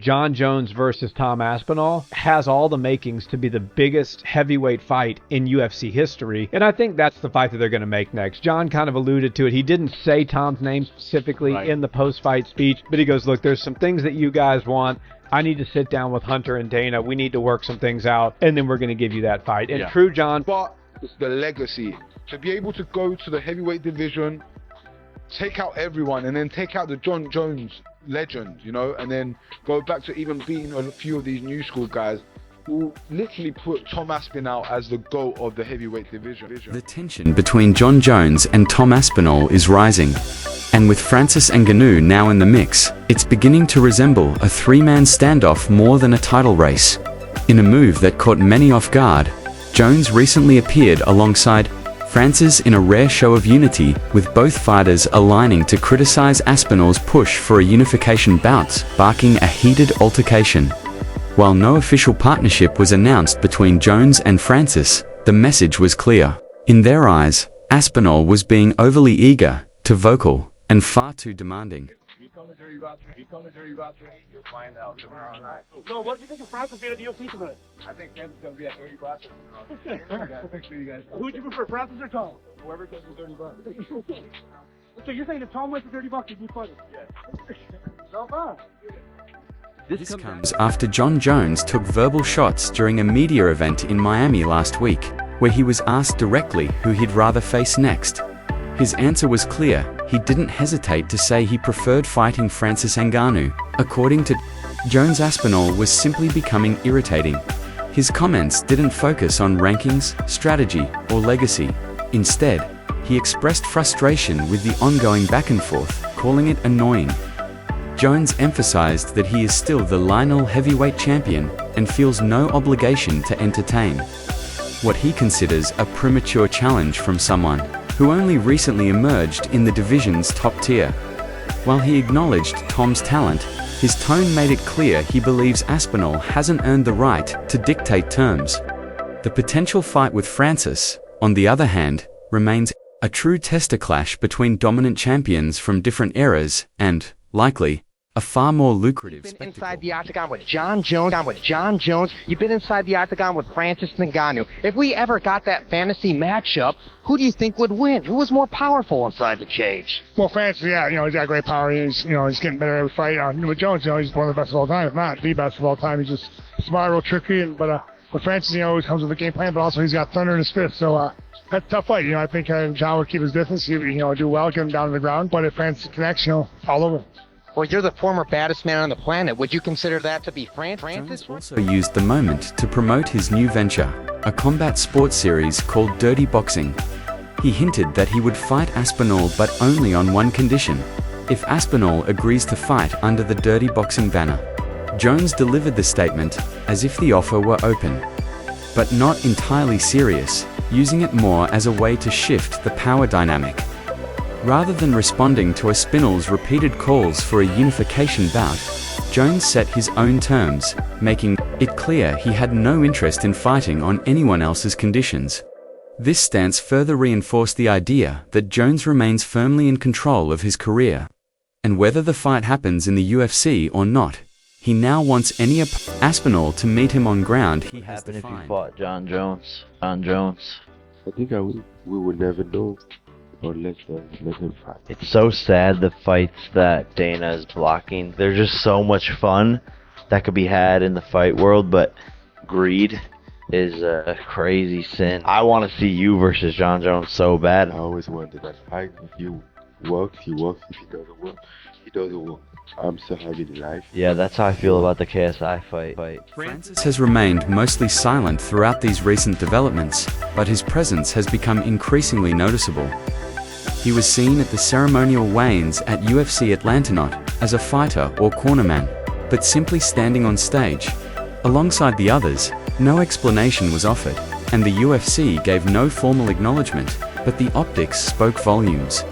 John Jones versus Tom Aspinall has all the makings to be the biggest heavyweight fight in UFC history, and I think that's the fight that they're going to make next. John kind of alluded to it. He didn't say Tom's name specifically in the post-fight speech, but he goes, look, there's some things that you guys want. I need to sit down with Hunter and Dana. We need to work some things out, and then we're going to give you that fight. And true, John. But it's the legacy. To be able to go to the heavyweight division, take out everyone, and then take out the John Jones legend, you know, and then go back to even beating a few of these new school guys, will literally put Tom Aspinall as the GOAT of the heavyweight division. The tension between John Jones and Tom Aspinall is rising. And with Francis Ngannou now in the mix, it's beginning to resemble a three-man standoff more than a title race. In a move that caught many off guard, Jones recently appeared alongside Francis in a rare show of unity, with both fighters aligning to criticize Aspinall's push for a unification bout, sparking a heated altercation. While no official partnership was announced between Jones and Francis, the message was clear. In their eyes, Aspinall was being overly eager, too vocal, and far too demanding. You'll find out tomorrow night. So what do you think of Francis being at the UFC tonight? I think Francis is going to be at 30 bucks. Who would you prefer, Francis or Tom? Whoever gets the 30 bucks. So you're saying if Tom wins the 30 bucks, you'd be funny? Yes. So far. This comes after John Jones took verbal shots during a media event in Miami last week, where he was asked directly who he'd rather face next. His answer was clear. He didn't hesitate to say he preferred fighting Francis Ngannou. According to Jones, Aspinall was simply becoming irritating. His comments didn't focus on rankings, strategy, or legacy. Instead, he expressed frustration with the ongoing back and forth, calling it annoying. Jones emphasized that he is still the lineal heavyweight champion and feels no obligation to entertain what he considers a premature challenge from someone who only recently emerged in the division's top tier. While he acknowledged Tom's talent, his tone made it clear he believes Aspinall hasn't earned the right to dictate terms. The potential fight with Francis, on the other hand, remains a true tester clash between dominant champions from different eras and, likely, a far more lucrative spectacle. You've been inside the octagon with John Jones. You've been inside the octagon with Francis Ngannou. If we ever got that fantasy matchup, who do you think would win? Who was more powerful inside the cage? Well, Francis, yeah, he's got great power. He's getting better every fight. With Jones, he's one of the best of all time, if not the best of all time. He's just smart, real tricky. But with Francis, he always comes with a game plan, but also he's got thunder in his fist. So that's a tough fight. I think John would keep his distance. Do well, get him down to the ground. But if Francis connects, all over. Well, you're the former baddest man on the planet. Would you consider that to be Francis? Jones also used the moment to promote his new venture, a combat sports series called Dirty Boxing. He hinted that he would fight Aspinall, but only on one condition: if Aspinall agrees to fight under the Dirty Boxing banner. Jones delivered the statement as if the offer were open, but not entirely serious, using it more as a way to shift the power dynamic. Rather than responding to Aspinall's repeated calls for a unification bout, Jones set his own terms, making it clear he had no interest in fighting on anyone else's conditions. This stance further reinforced the idea that Jones remains firmly in control of his career. And whether the fight happens in the UFC or not, he now wants any Aspinall to meet him on ground he has happen if defined. you fought John Jones? I think we would never know. Let him fight. It's so sad, the fights that Dana is blocking. They're just so much fun that could be had in the fight world, but greed is a crazy sin. I want to see you versus John Jones so bad. I always wanted that fight. If he works, he works. If he doesn't work, he doesn't work. I'm so happy in life. Yeah, that's how I feel about the KSI fight. Francis has remained mostly silent throughout these recent developments, but his presence has become increasingly noticeable. He was seen at the ceremonial weigh-ins at UFC Atlanta not as a fighter or cornerman, but simply standing on stage. Alongside the others, no explanation was offered, and the UFC gave no formal acknowledgement, but the optics spoke volumes.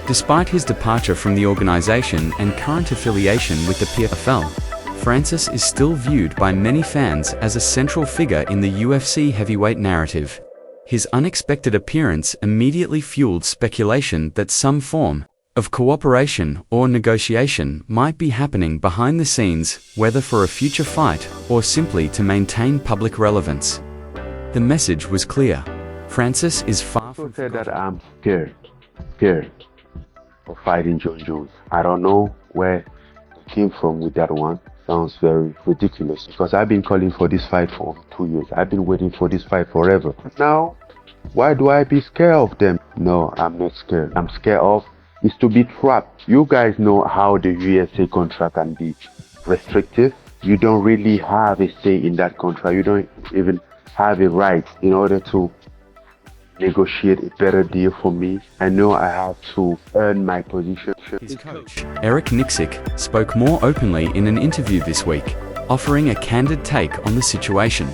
Despite his departure from the organization and current affiliation with the PFL, Francis is still viewed by many fans as a central figure in the UFC heavyweight narrative. His unexpected appearance immediately fueled speculation that some form of cooperation or negotiation might be happening behind the scenes, whether for a future fight or simply to maintain public relevance. The message was clear. Francis is far from said that I'm scared of fighting John Jones. I don't know where it came from with that one. Sounds very ridiculous because I've been calling for this fight for 2 years. I've been waiting for this fight forever. Now, why do I be scared of them? No, I'm not scared. I'm scared of is to be trapped. You guys know how the USA contract can be restrictive. You don't really have a say in that contract. You don't even have a right in order to negotiate a better deal for me. I know I have to earn my position. His coach, Eric Nixick, spoke more openly in an interview this week, offering a candid take on the situation.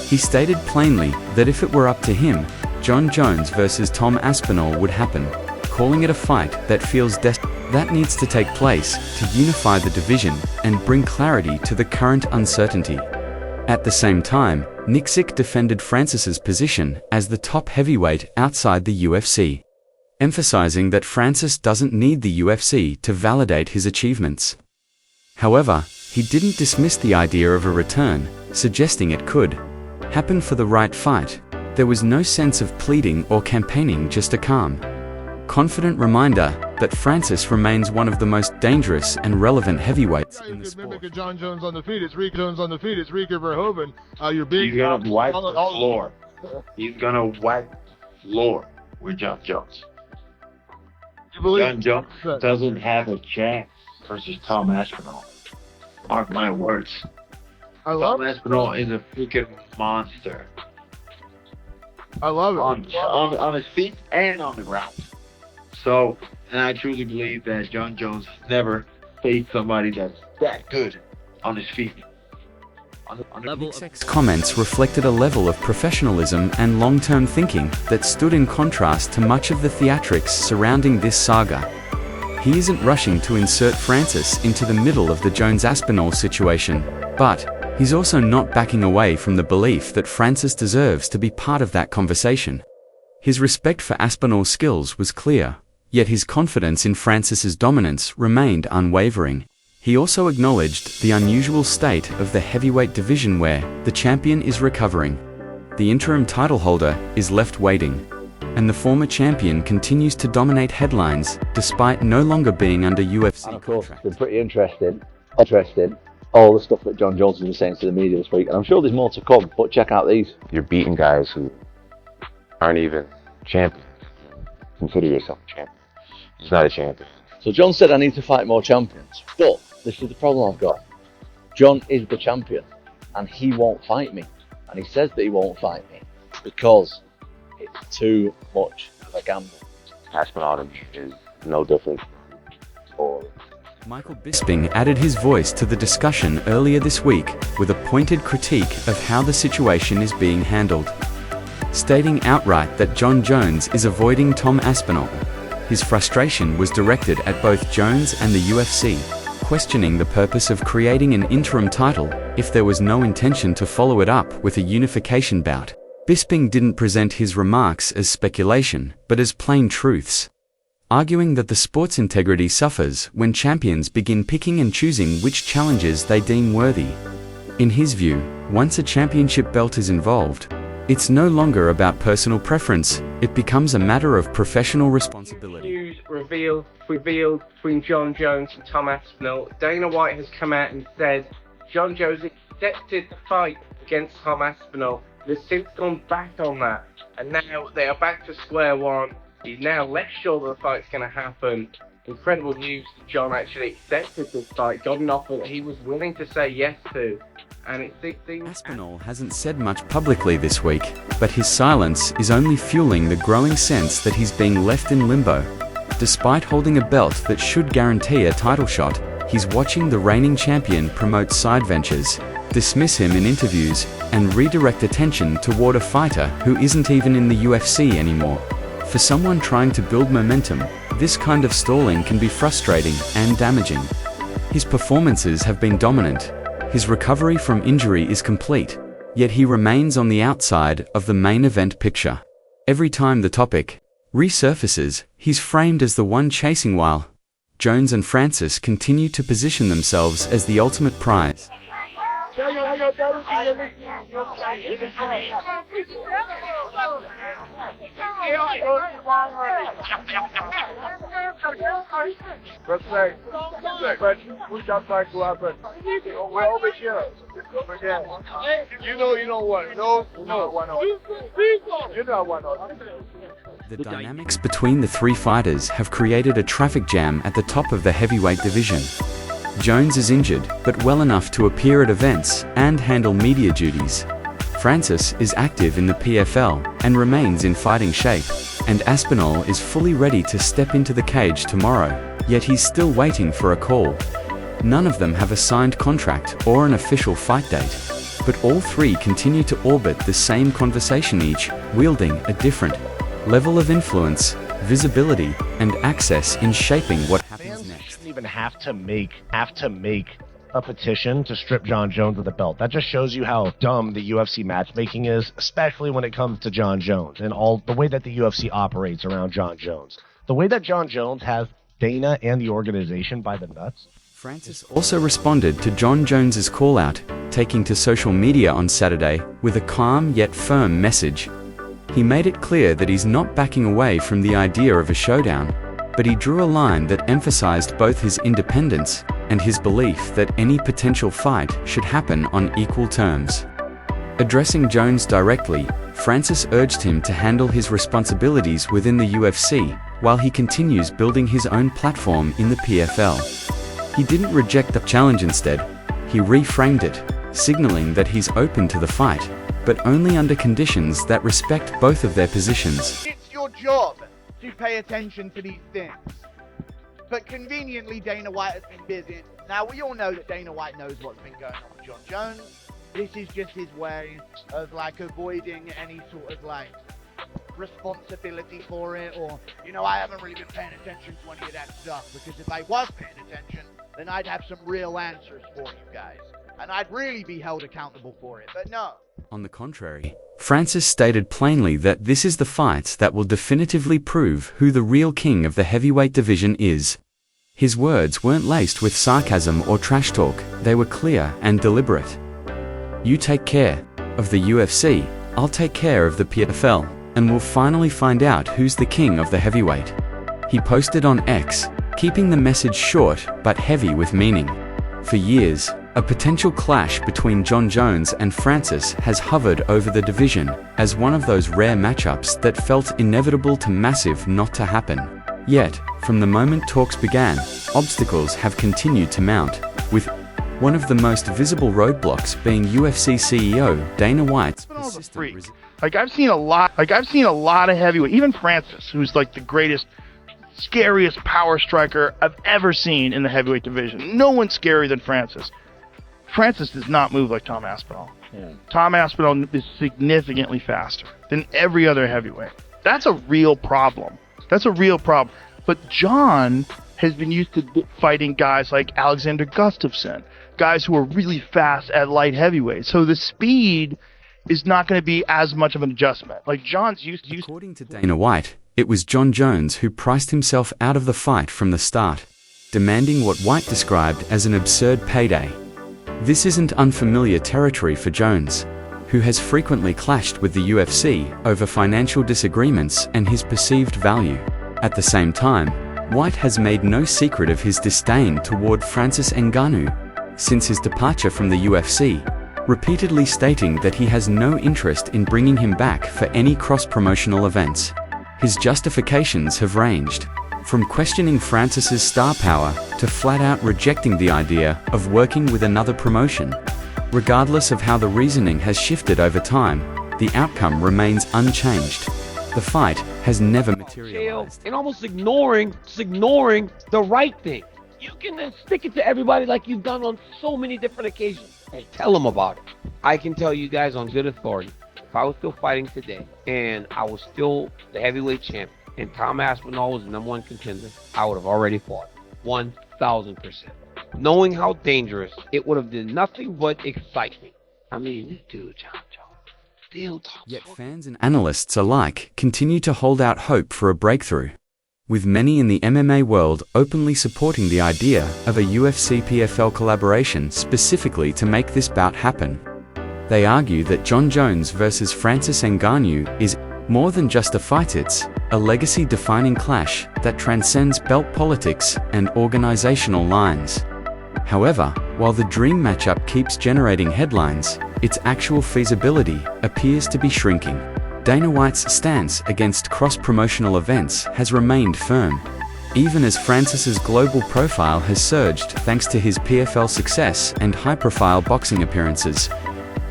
He stated plainly that if it were up to him, John Jones versus Tom Aspinall would happen, calling it a fight that feels that needs to take place to unify the division and bring clarity to the current uncertainty. At the same time, Nixick defended Francis's position as the top heavyweight outside the UFC, emphasizing that Francis doesn't need the UFC to validate his achievements. However, he didn't dismiss the idea of a return, suggesting it could happen for the right fight. There was no sense of pleading or campaigning, just a calm, confident reminder that Francis remains one of the most dangerous and relevant heavyweights in the sport. John Jones on the feet. It's Rico Jones on the feet. It's Rico Verhoeven. You're big. He's gonna wipe the floor. He's gonna wipe floor with John Jones. John Jones doesn't have a chance versus Tom Aspinall. Mark my words. Tom Aspinall is a freaking monster. I love it. On his feet and on the ground. So, and I truly believe that John Jones never faced somebody that's that good on his feet. Nixick's comments reflected a level of professionalism and long-term thinking that stood in contrast to much of the theatrics surrounding this saga. He isn't rushing to insert Francis into the middle of the Jones-Aspinall situation, but he's also not backing away from the belief that Francis deserves to be part of that conversation. His respect for Aspinall's skills was clear, yet his confidence in Francis's dominance remained unwavering. He also acknowledged the unusual state of the heavyweight division where the champion is recovering, the interim title holder is left waiting, and the former champion continues to dominate headlines despite no longer being under UFC and of course, contract. it's been pretty interesting, all the stuff that John Jones has been saying to the media this week, and I'm sure there's more to come, but check out these. You're beating guys who aren't even champions. Consider yourself a champion. He's not a champion. So John said I need to fight more champions, but this is the problem I've got. John is the champion, and he won't fight me. And he says that he won't fight me because it's too much of a gamble. Aspinall to me is no different. Michael Bisping added his voice to the discussion earlier this week with a pointed critique of how the situation is being handled, stating outright that John Jones is avoiding Tom Aspinall. His frustration was directed at both Jones and the UFC, questioning the purpose of creating an interim title if there was no intention to follow it up with a unification bout. Bisping didn't present his remarks as speculation, but as plain truths, arguing that the sport's integrity suffers when champions begin picking and choosing which challenges they deem worthy. In his view, once a championship belt is involved, it's no longer about personal preference, it becomes a matter of professional responsibility. News revealed between John Jones and Tom Aspinall. Dana White has come out and said John Jones accepted the fight against Tom Aspinall. They've since gone back on that, and now they are back to square one. He's now less sure that the fight's going to happen. Incredible news that John actually accepted this fight, got an offer that he was willing to say yes to. And it seems Aspinall hasn't said much publicly this week, but his silence is only fueling the growing sense that he's being left in limbo. Despite holding a belt that should guarantee a title shot, he's watching the reigning champion promote side ventures, dismiss him in interviews, and redirect attention toward a fighter who isn't even in the UFC anymore. For someone trying to build momentum, this kind of stalling can be frustrating and damaging. His performances have been dominant. His recovery from injury is complete, yet he remains on the outside of the main event picture. Every time the topic, resurfaces, he's framed as the one chasing while Jones and Francis continue to position themselves as the ultimate prize. The dynamics between the three fighters have created a traffic jam at the top of the heavyweight division. Jones is injured, but well enough to appear at events and handle media duties. Francis is active in the PFL and remains in fighting shape, and Aspinall is fully ready to step into the cage tomorrow, yet he's still waiting for a call. None of them have a signed contract or an official fight date, but all three continue to orbit the same conversation, each wielding a different level of influence, visibility, and access in shaping what happens next. Shouldn't even have to make a petition to strip John Jones of the belt. That just shows you how dumb the UFC matchmaking is, especially when it comes to John Jones and all the way that the UFC operates around John Jones. The way that John Jones has Dana and the organization by the nuts. Francis also responded to John Jones's call-out, taking to social media on Saturday with a calm yet firm message. He made it clear that he's not backing away from the idea of a showdown, but he drew a line that emphasized both his independence and his belief that any potential fight should happen on equal terms. Addressing Jones directly, Francis urged him to handle his responsibilities within the UFC while he continues building his own platform in the PFL. He didn't reject the challenge. Instead, he reframed it, signaling that he's open to the fight, but only under conditions that respect both of their positions. It's your job to pay attention to these things. But conveniently, Dana White has been busy. Now, we all know that Dana White knows what's been going on with John Jones. This is just his way of, avoiding any sort of, responsibility for it. Or, I haven't really been paying attention to any of that stuff. Because if I was paying attention, then I'd have some real answers for you guys. And I'd really be held accountable for it. But no. On the contrary, Francis stated plainly that this is the fight that will definitively prove who the real king of the heavyweight division is. His words weren't laced with sarcasm or trash talk, they were clear and deliberate. You take care of the UFC, I'll take care of the PFL, and we'll finally find out who's the king of the heavyweight. He posted on X, keeping the message short but heavy with meaning. For years, a potential clash between John Jones and Francis has hovered over the division as one of those rare matchups that felt inevitable to massive not to happen. Yet, from the moment talks began, obstacles have continued to mount, with one of the most visible roadblocks being UFC CEO Dana White's persistent I've seen a lot of heavyweight, even Francis, who's the greatest, scariest power striker I've ever seen in the heavyweight division. No one's scarier than Francis. Francis does not move like Tom Aspinall. Yeah. Tom Aspinall is significantly faster than every other heavyweight. That's a real problem. But John has been used to fighting guys like Alexander Gustafsson, guys who are really fast at light heavyweight. So the speed is not going to be as much of an adjustment. John's used to... According to Dana White, it was John Jones who priced himself out of the fight from the start, demanding what White described as an absurd payday. This isn't unfamiliar territory for Jones, who has frequently clashed with the UFC over financial disagreements and his perceived value. At the same time, White has made no secret of his disdain toward Francis Ngannou since his departure from the UFC, repeatedly stating that he has no interest in bringing him back for any cross-promotional events. His justifications have ranged from questioning Francis's star power to flat-out rejecting the idea of working with another promotion. Regardless of how the reasoning has shifted over time, the outcome remains unchanged. The fight has never materialized. And almost ignoring the right thing. You can stick it to everybody like you've done on so many different occasions. Hey, tell them about it. I can tell you guys on good authority, if I was still fighting today and I was still the heavyweight champion and Tom Aspinall was the #1 contender, I would have already fought 1,000%. Knowing how dangerous, it would have done nothing but excite me. I mean, this dude, John Jones, Yet fans and analysts alike continue to hold out hope for a breakthrough, with many in the MMA world openly supporting the idea of a UFC-PFL collaboration specifically to make this bout happen. They argue that Jon Jones versus Francis Ngannou is more than just a fight, it's a legacy-defining clash that transcends belt politics and organizational lines. However, while the dream matchup keeps generating headlines, its actual feasibility appears to be shrinking. Dana White's stance against cross-promotional events has remained firm, even as Francis's global profile has surged thanks to his PFL success and high-profile boxing appearances.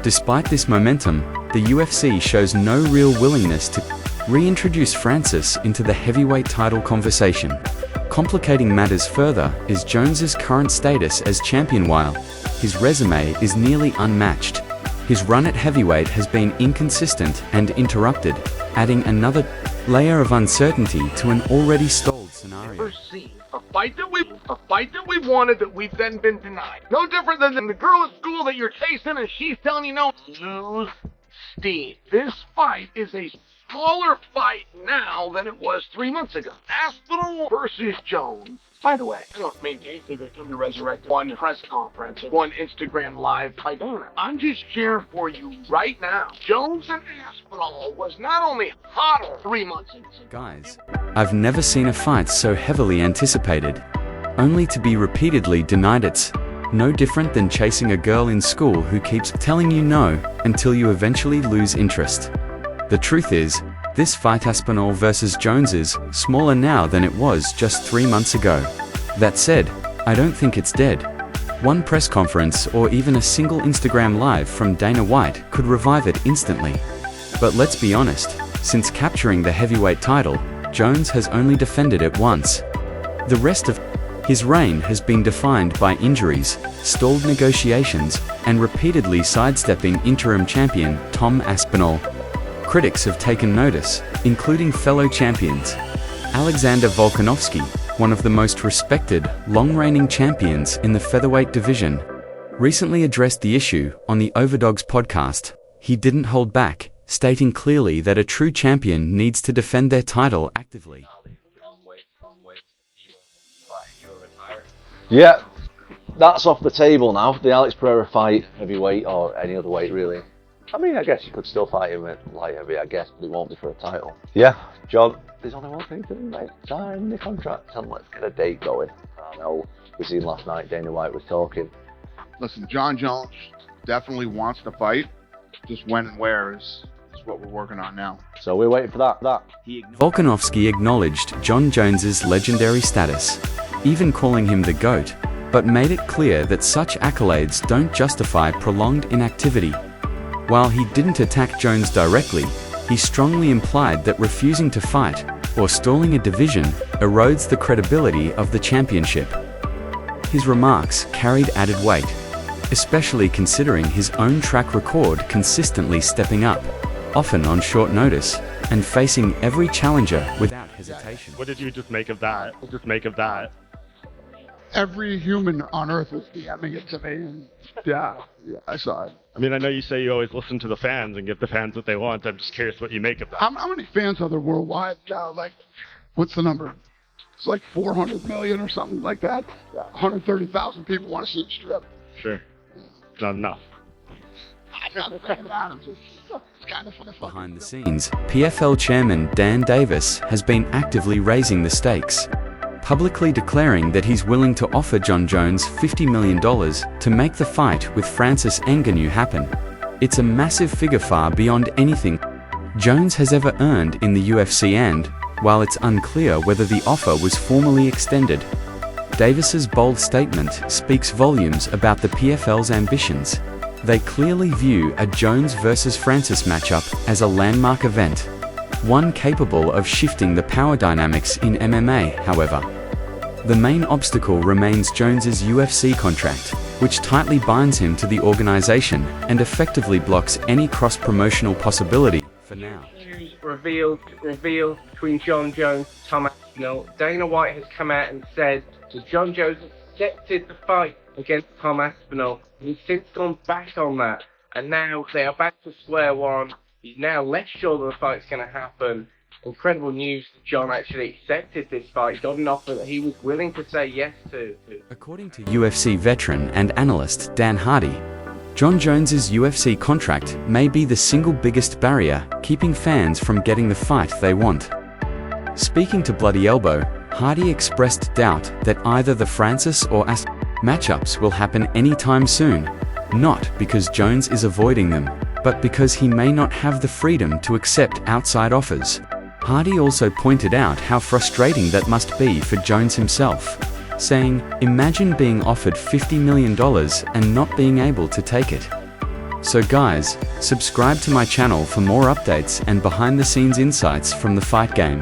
Despite this momentum, the UFC shows no real willingness to reintroduce Francis into the heavyweight title conversation. Complicating matters further is Jones's current status as champion. While his resume is nearly unmatched, his run at heavyweight has been inconsistent and interrupted, adding another layer of uncertainty to an already stalled scenario. Never seen a fight that we wanted that we've then been denied. No different than the girl at school that you're chasing and she's telling you no. Lose steam. This fight is a smaller fight now than it was 3 months ago. Aspinall versus Jones. By the way, I don't mean anything that can be resurrected. One press conference, one Instagram live type. I'm just sharing for you right now. Jones and Aspinall was not only hotter 3 months ago. Guys, I've never seen a fight so heavily anticipated, only to be repeatedly denied. It's no different than chasing a girl in school who keeps telling you no until you eventually lose interest. The truth is, this fight Aspinall versus Jones is smaller now than it was just 3 months ago. That said, I don't think it's dead. One press conference or even a single Instagram live from Dana White could revive it instantly. But let's be honest, since capturing the heavyweight title, Jones has only defended it once. The rest of his reign has been defined by injuries, stalled negotiations, and repeatedly sidestepping interim champion Tom Aspinall. Critics have taken notice, including fellow champions. Alexander Volkanovski, one of the most respected, long-reigning champions in the featherweight division, recently addressed the issue on the Overdogs podcast. He didn't hold back, stating clearly that a true champion needs to defend their title actively. Yeah, that's off the table now. The Alex Pereira fight, heavyweight or any other weight really. I mean, I guess you could still fight him at light heavy, I guess, but it won't be for a title. Yeah, John, there's only one thing to do, mate. Sign the contract and let's get a date going. I know we seen last night Dana White was talking. Listen, Jon Jones definitely wants to fight. Just when and where is what we're working on now. So we're waiting for that. Volkanovski acknowledged Jon Jones's legendary status, even calling him the GOAT, but made it clear that such accolades don't justify prolonged inactivity. While he didn't attack Jones directly, he strongly implied that refusing to fight or stalling a division erodes the credibility of the championship. His remarks carried added weight, especially considering his own track record consistently stepping up, often on short notice, and facing every challenger without hesitation. What did you just make of that? Every human on Earth was DMing it to me, and yeah, I saw it. I mean, I know you say you always listen to the fans and give the fans what they want. I'm just curious what you make of that. How many fans are there worldwide now? Like, what's the number? It's like 400 million or something like that. 130,000 people want to see it strip. Sure. It's not enough. I'm not a fan of that. It's kind of fun. Behind the scenes, PFL chairman Dan Davis has been actively raising the stakes, publicly declaring that he's willing to offer Jon Jones $50 million to make the fight with Francis Ngannou happen. It's a massive figure far beyond anything Jones has ever earned in the UFC, and, while it's unclear whether the offer was formally extended, Davis's bold statement speaks volumes about the PFL's ambitions. They clearly view a Jones versus Francis matchup as a landmark event, one capable of shifting the power dynamics in MMA. However, the main obstacle remains Jones's UFC contract, which tightly binds him to the organization and effectively blocks any cross-promotional possibility for now. News revealed between Jon Jones and Tom Aspinall. Dana White has come out and said that Jon Jones accepted the fight against Tom Aspinall. He's since gone back on that, and now they are back to square one. He's now less sure that the fight's going to happen. Incredible news that John actually accepted this fight, got an offer that he was willing to say yes to. According to UFC veteran and analyst Dan Hardy, Jon Jones's UFC contract may be the single biggest barrier keeping fans from getting the fight they want. Speaking to Bloody Elbow, Hardy expressed doubt that either the Francis or Aspinall matchups will happen anytime soon, not because Jones is avoiding them, but because he may not have the freedom to accept outside offers. Hardy also pointed out how frustrating that must be for Jones himself, saying, "Imagine being offered $50 million and not being able to take it." So guys, subscribe to my channel for more updates and behind the scenes insights from the fight game.